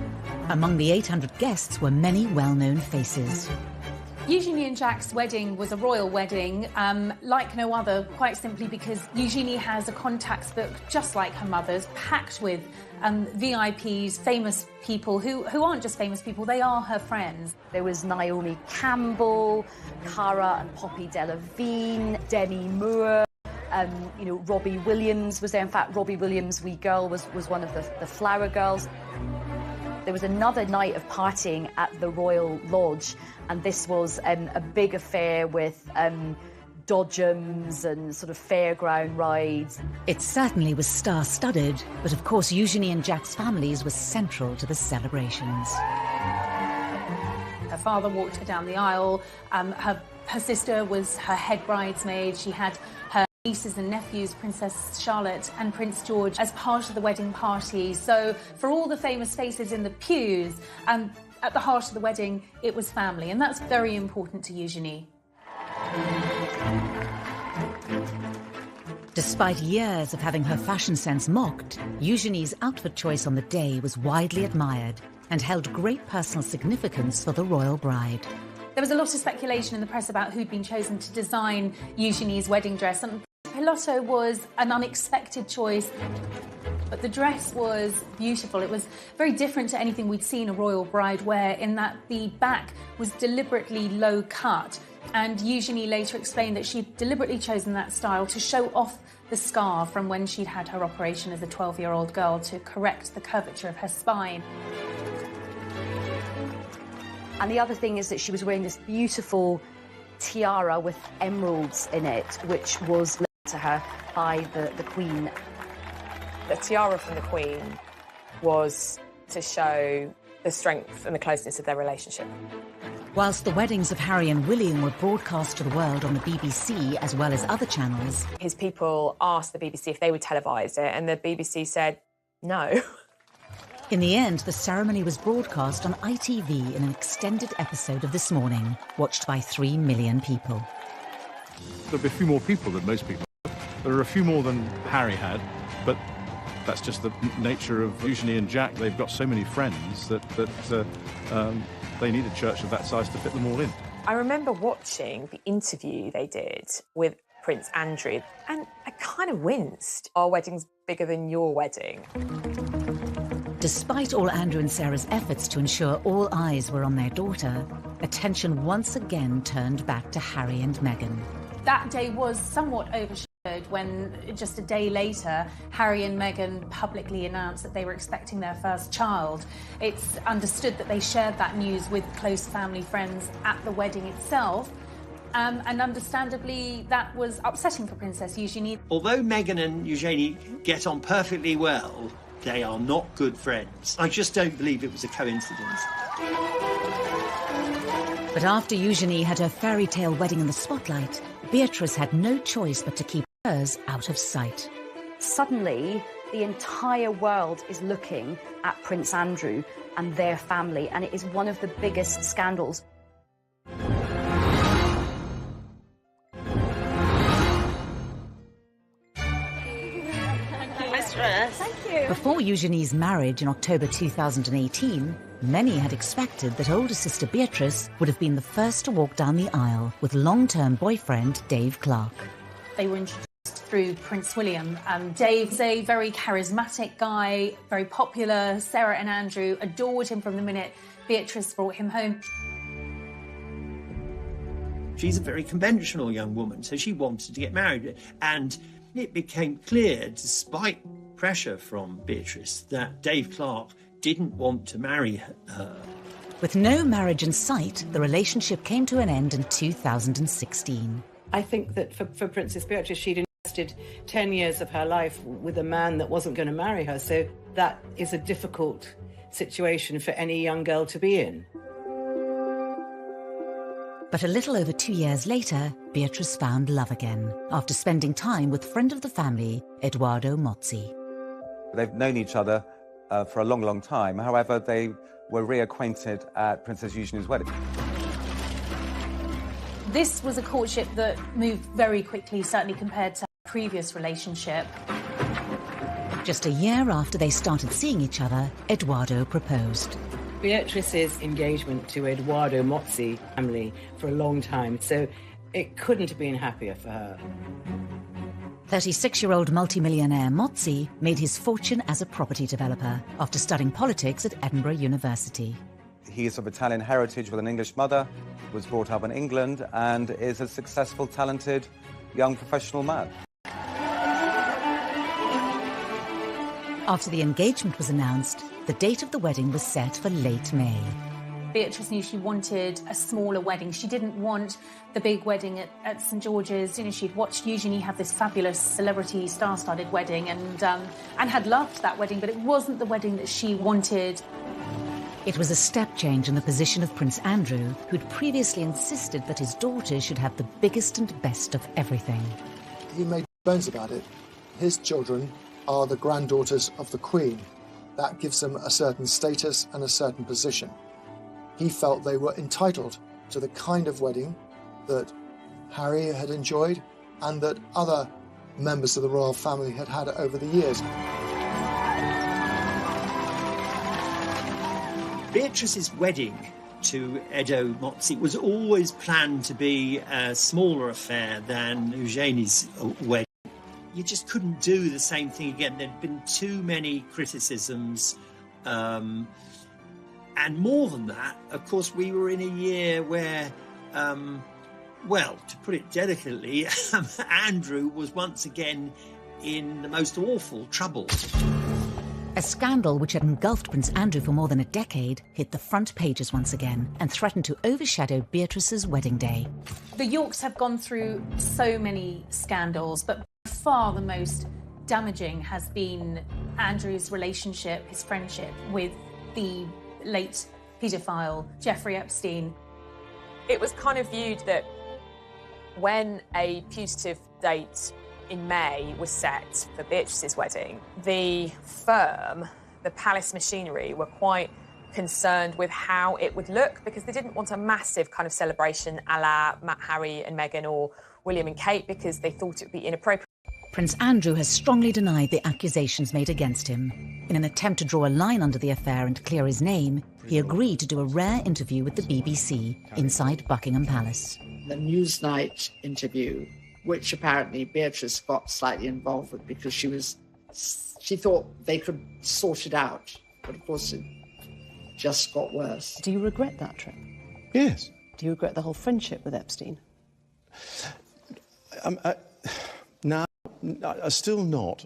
Among the 800 guests were many well-known faces. Eugenie and Jack's wedding was a royal wedding, like no other, quite simply because Eugenie has a contacts book just like her mother's, packed with VIPs, famous people who aren't just famous people, they are her friends. There was Naomi Campbell, Cara and Poppy Delevingne, Demi Moore, Robbie Williams was there. In fact, Robbie Williams' wee girl was one of the Flower Girls. There was another night of partying at the Royal Lodge, and this was a big affair with dodgems and sort of fairground rides. It certainly was star-studded, but of course Eugenie and Jack's families were central to the celebrations. Her father walked her down the aisle. Her sister was her head bridesmaid. She had her nieces and nephews, Princess Charlotte and Prince George, as part of the wedding party. So for all the famous faces in the pews, at the heart of the wedding, it was family, and that's very important to Eugenie. Despite years of having her fashion sense mocked, Eugenie's outfit choice on the day was widely admired and held great personal significance for the royal bride. There was a lot of speculation in the press about who'd been chosen to design Eugenie's wedding dress, and Pilotto was an unexpected choice, but the dress was beautiful. It was very different to anything we'd seen a royal bride wear, in that the back was deliberately low cut, and Eugenie later explained that she'd deliberately chosen that style to show off the scar from when she'd had her operation as a 12-year-old girl to correct the curvature of her spine. And the other thing is that she was wearing this beautiful tiara with emeralds in it, which was lent to her by the Queen. The tiara from the Queen was to show the strength and the closeness of their relationship. Whilst the weddings of Harry and William were broadcast to the world on the BBC as well as other channels, his people asked the BBC if they would televise it, and the BBC said no. In the end, the ceremony was broadcast on ITV in an extended episode of This Morning, watched by 3 million people. There'll be a few more people than most people. There are a few more than Harry had, but that's just the nature of Eugenie and Jack. They've got so many friends that they need a church of that size to fit them all in. I remember watching the interview they did with Prince Andrew, and I kind of winced. Our wedding's bigger than your wedding. Despite all Andrew and Sarah's efforts to ensure all eyes were on their daughter, attention once again turned back to Harry and Meghan. That day was somewhat overshadowed when, just a day later, Harry and Meghan publicly announced that they were expecting their first child. It's understood that they shared that news with close family friends at the wedding itself. And understandably, that was upsetting for Princess Eugenie. Although Meghan and Eugenie get on perfectly well, they are not good friends. I just don't believe it was a coincidence. But after Eugenie had her fairy tale wedding in the spotlight, Beatrice had no choice but to keep hers out of sight. Suddenly, the entire world is looking at Prince Andrew and their family, and it is one of the biggest scandals. Thank you. Before Eugenie's marriage in October 2018, many had expected that older sister Beatrice would have been the first to walk down the aisle with long-term boyfriend Dave Clark. They were introduced through Prince William. Dave's a very charismatic guy, very popular. Sarah and Andrew adored him from the minute Beatrice brought him home. She's a very conventional young woman, so she wanted to get married. And it became clear, despite pressure from Beatrice, that Dave Clark didn't want to marry her. With no marriage in sight, the relationship came to an end in 2016. I think that for Princess Beatrice, she'd invested 10 years of her life with a man that wasn't going to marry her, so that is a difficult situation for any young girl to be in. But a little over 2 years later, Beatrice found love again, after spending time with friend of the family, Edoardo Mozzi. They've known each other for a long, long time. However, they were reacquainted at Princess Eugenie's wedding. This was a courtship that moved very quickly, certainly compared to her previous relationship. Just a year after they started seeing each other, Edoardo proposed. Beatrice's engagement to Edoardo Mozzi family for a long time, so it couldn't have been happier for her. 36-year-old multimillionaire Mozzi made his fortune as a property developer after studying politics at Edinburgh University. He is of Italian heritage with an English mother, was brought up in England, and is a successful, talented, young professional man. After the engagement was announced, the date of the wedding was set for late May. Beatrice knew she wanted a smaller wedding. She didn't want the big wedding at St George's. You know, she'd watched Eugenie have this fabulous celebrity star-studded wedding and had loved that wedding, but it wasn't the wedding that she wanted. It was a step change in the position of Prince Andrew, who'd previously insisted that his daughters should have the biggest and best of everything. He made bones about it. His children are the granddaughters of the Queen. That gives them a certain status and a certain position. He felt they were entitled to the kind of wedding that Harry had enjoyed and that other members of the royal family had had over the years. Beatrice's wedding to Edo Mozzi was always planned to be a smaller affair than Eugenie's wedding. You just couldn't do the same thing again. There'd been too many criticisms. And more than that, of course, we were in a year where, well, to put it delicately, Andrew was once again in the most awful trouble. A scandal which had engulfed Prince Andrew for more than a decade hit the front pages once again and threatened to overshadow Beatrice's wedding day. The Yorks have gone through so many scandals, but by far the most damaging has been Andrew's relationship, his friendship with the late paedophile Jeffrey Epstein. It was kind of viewed that when a putative date in May was set for Beatrice's wedding, the firm, the palace machinery, were quite concerned with how it would look because they didn't want a massive kind of celebration a la Harry and Meghan or William and Kate because they thought it would be inappropriate. Prince Andrew has strongly denied the accusations made against him. In an attempt to draw a line under the affair and clear his name, he agreed to do a rare interview with the BBC inside Buckingham Palace. The Newsnight interview, which apparently Beatrice got slightly involved with because she thought they could sort it out, but of course it just got worse. Do you regret that trip? Yes. Do you regret the whole friendship with Epstein? No, still not.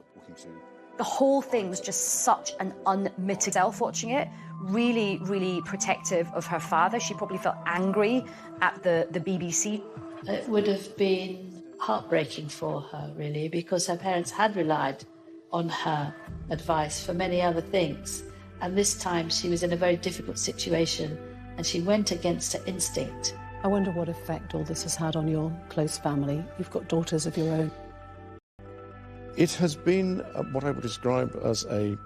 The whole thing was just such an unmitigated self watching it. Really, really protective of her father. She probably felt angry at the BBC. It would have been heartbreaking for her, really, because her parents had relied on her advice for many other things. And this time she was in a very difficult situation and she went against her instinct. I wonder what effect all this has had on your close family. You've got daughters of your own. It has been what I would describe as a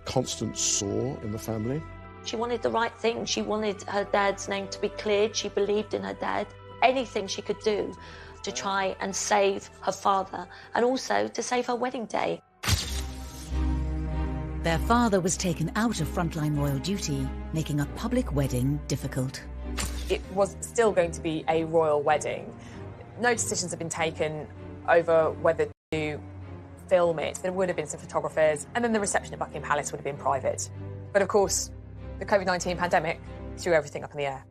constant sore in the family. She wanted the right thing. She wanted her dad's name to be cleared. She believed in her dad. Anything she could do to try and save her father and also to save her wedding day. Their father was taken out of frontline royal duty, making a public wedding difficult. It was still going to be a royal wedding. No decisions have been taken over whether to film it. There would have been some photographers, and then the reception at Buckingham Palace would have been private. But of course, the COVID-19 pandemic threw everything up in the air.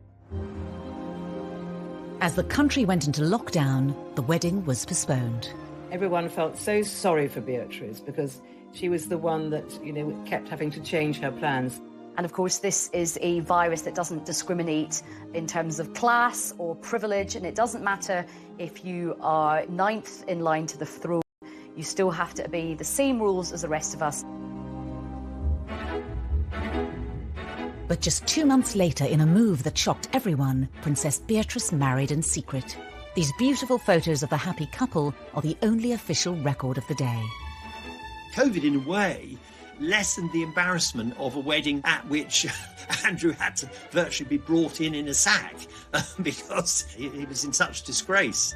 As the country went into lockdown, the wedding was postponed. Everyone felt so sorry for Beatrice because she was the one that, kept having to change her plans. And of course, this is a virus that doesn't discriminate in terms of class or privilege, and it doesn't matter if you are 9th in line to the throne, you still have to obey the same rules as the rest of us. But just 2 months later, in a move that shocked everyone, Princess Beatrice married in secret. These beautiful photos of the happy couple are the only official record of the day. COVID, in a way, lessened the embarrassment of a wedding at which Andrew had to virtually be brought in a sack because he was in such disgrace.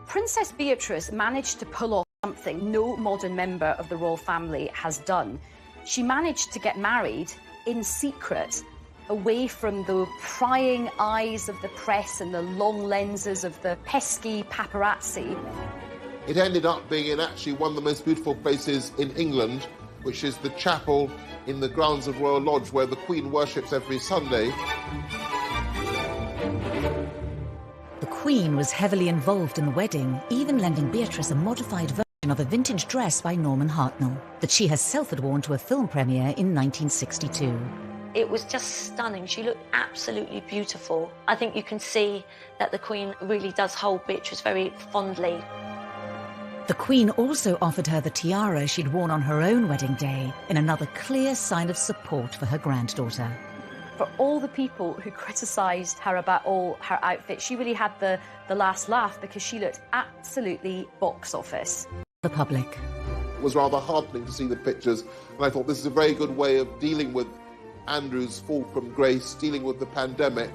Princess Beatrice managed to pull off something no modern member of the royal family has done. She managed to get married in secret, away from the prying eyes of the press and the long lenses of the pesky paparazzi. It ended up being in actually one of the most beautiful places in England, which is the chapel in the grounds of Royal Lodge, where the Queen worships every Sunday. The Queen was heavily involved in the wedding, even lending Beatrice a modified version of a vintage dress by Norman Hartnell that she herself had worn to a film premiere in 1962. It was just stunning. She looked absolutely beautiful. I think you can see that the Queen really does hold Beatrice very fondly. The Queen also offered her the tiara she'd worn on her own wedding day, in another clear sign of support for her granddaughter. For all the people who criticised her about all her outfits, she really had the last laugh because she looked absolutely box office. The public. It was rather heartening to see the pictures, and I thought this is a very good way of dealing with Andrew's fall from grace, dealing with the pandemic.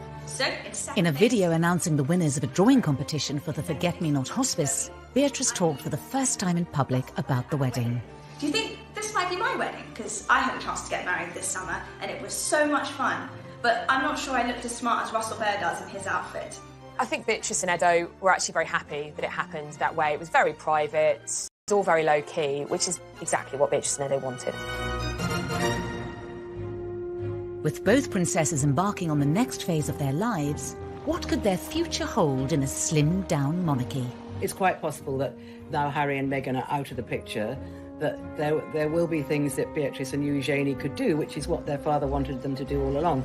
In a video announcing the winners of a drawing competition for the Forget-Me-Not Hospice, Beatrice talked for the first time in public about the wedding. Do you think this might be my wedding? Because I had a chance to get married this summer and it was so much fun. But I'm not sure I looked as smart as Russell Bear does in his outfit. I think Beatrice and Edo were actually very happy that it happened that way. It was very private, it was all very low-key, which is exactly what Beatrice and Edo wanted. With both princesses embarking on the next phase of their lives, what could their future hold in a slimmed-down monarchy? It's quite possible that now Harry and Meghan are out of the picture, that there will be things that Beatrice and Eugenie could do, which is what their father wanted them to do all along.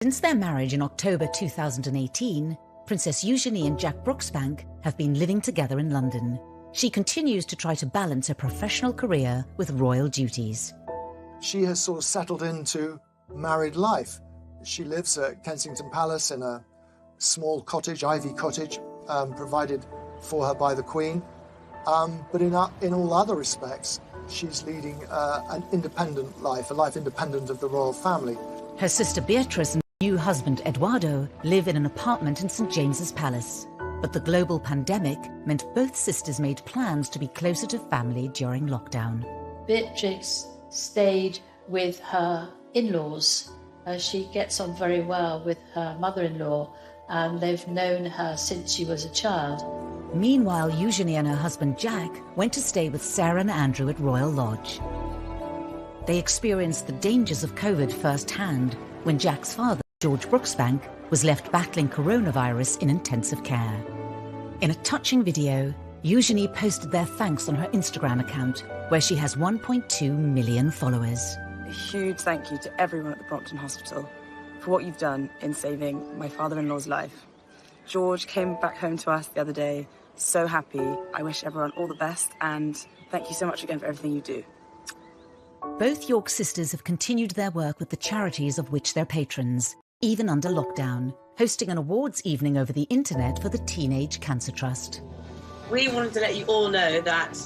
Since their marriage in October 2018, Princess Eugenie and Jack Brooksbank have been living together in London. She continues to try to balance her professional career with royal duties. She has sort of settled into married life. She lives at Kensington Palace in a small cottage, ivy cottage, provided for her by the Queen. But in all other respects, she's leading an independent life, a life independent of the royal family. Her sister Beatrice and new husband Eduardo live in an apartment in St James's Palace. But the global pandemic meant both sisters made plans to be closer to family during lockdown. Beatrix stayed with her in-laws. She gets on very well with her mother-in-law, and they've known her since she was a child. Meanwhile, Eugenie and her husband Jack went to stay with Sarah and Andrew at Royal Lodge. They experienced the dangers of COVID firsthand when Jack's father, George Brooksbank, was left battling coronavirus in intensive care. In a touching video, Eugenie posted their thanks on her Instagram account, where she has 1.2 million followers. A huge thank you to everyone at the Brompton Hospital for what you've done in saving my father-in-law's life. George came back home to us the other day, so happy. I wish everyone all the best, and thank you so much again for everything you do. Both York sisters have continued their work with the charities of which they're patrons. even under lockdown, hosting an awards evening over the internet for the Teenage Cancer Trust. We wanted to let you all know that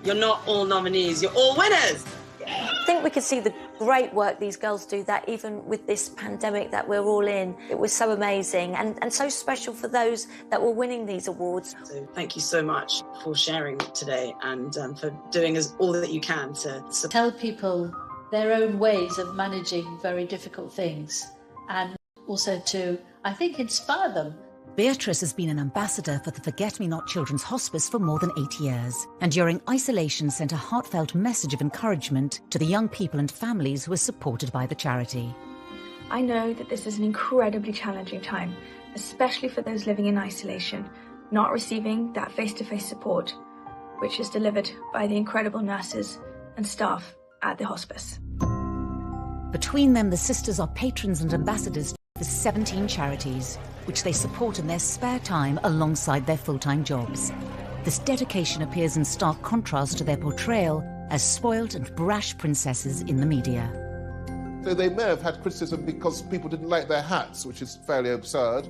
you're not all nominees, you're all winners. I think we could see the great work these girls do, that even with this pandemic that we're all in, it was so amazing and so special for those that were winning these awards. So thank you so much for sharing today and for doing all that you can to tell people their own ways of managing very difficult things, and also to, I think, inspire them. Beatrice has been an ambassador for the Forget-Me-Not Children's Hospice for more than 8 years, and during isolation sent a heartfelt message of encouragement to the young people and families who were supported by the charity. I know that this is an incredibly challenging time, especially for those living in isolation, not receiving that face-to-face support, which is delivered by the incredible nurses and staff at the hospice. Between them, the sisters are patrons and ambassadors for 17 charities, which they support in their spare time alongside their full-time jobs. This dedication appears in stark contrast to their portrayal as spoilt and brash princesses in the media. So they may have had criticism because people didn't like their hats, which is fairly absurd.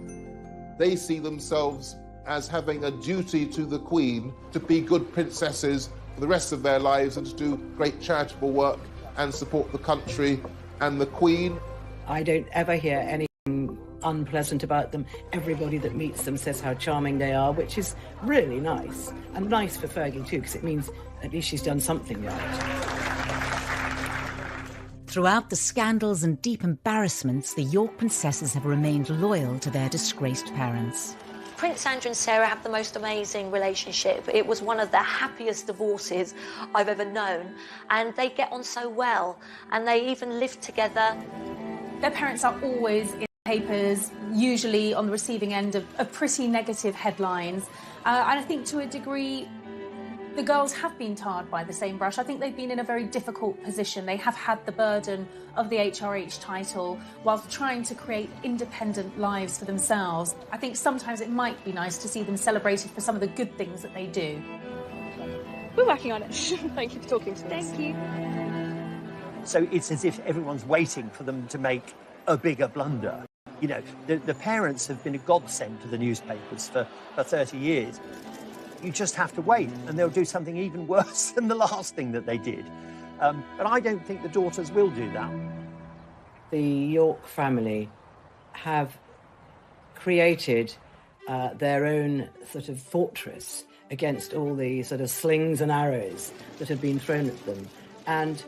They see themselves as having a duty to the Queen to be good princesses for the rest of their lives and to do great charitable work and support the country and the Queen. I don't ever hear anything unpleasant about them. Everybody that meets them says how charming they are, which is really nice. And nice for Fergie too, because it means at least she's done something right. Throughout the scandals and deep embarrassments, the York princesses have remained loyal to their disgraced parents. Prince Andrew and Sarah have the most amazing relationship. It was one of the happiest divorces I've ever known, and they get on so well, and they even live together. Their parents are always in papers, usually on the receiving end of pretty negative headlines. And I think to a degree, the girls have been tarred by the same brush. I think they've been in a very difficult position. They have had the burden of the HRH title whilst trying to create independent lives for themselves. I think sometimes it might be nice to see them celebrated for some of the good things that they do. We're working on it. Thank you for talking to us. Thank you. So it's as if everyone's waiting for them to make a bigger blunder. You know, the parents have been a godsend to the newspapers for 30 years. You just have to wait, and they'll do something even worse than the last thing that they did. But I don't think the daughters will do that. The York family have created their own sort of fortress against all the sort of slings and arrows that have been thrown at them. And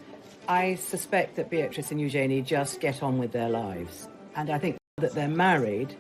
I suspect that Beatrice and Eugenie just get on with their lives. And I think that they're married.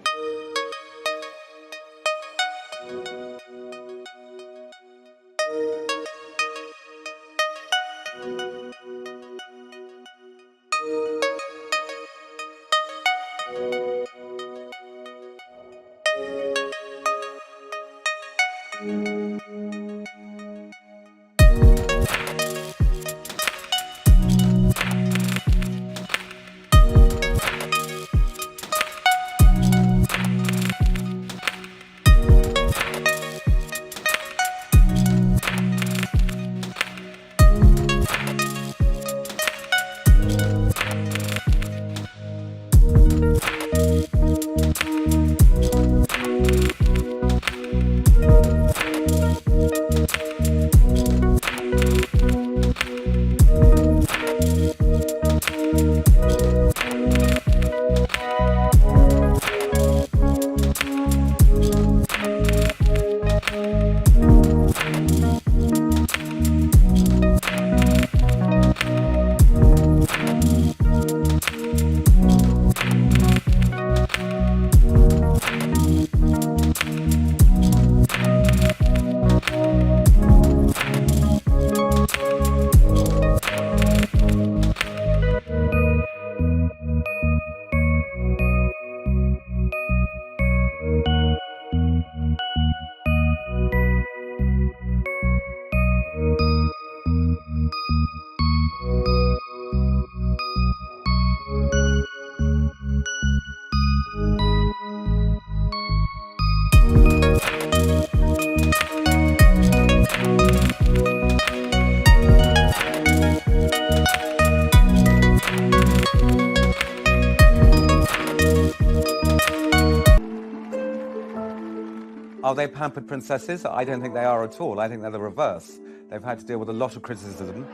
Are they pampered princesses? I don't think they are at all. I think they're the reverse. They've had to deal with a lot of criticism.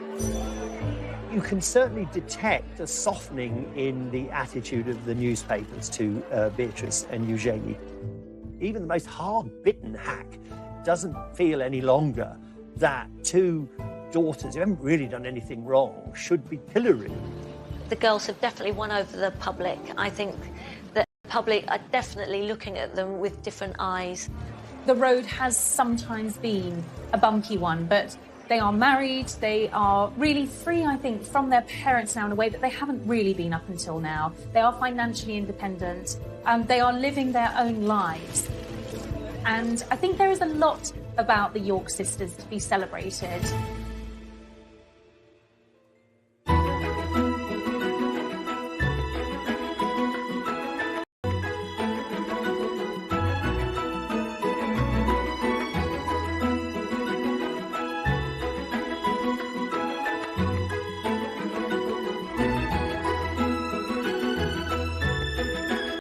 You can certainly detect a softening in the attitude of the newspapers to Beatrice and Eugenie. Even the most hard-bitten hack doesn't feel any longer that two daughters who haven't really done anything wrong should be pilloried. The girls have definitely won over the public. I think that the public are definitely looking at them with different eyes. The road has sometimes been a bumpy one, but they are married, they are really free, I think, from their parents now in a way that they haven't really been up until now. They are financially independent, they are living their own lives. And I think there is a lot about the York sisters to be celebrated.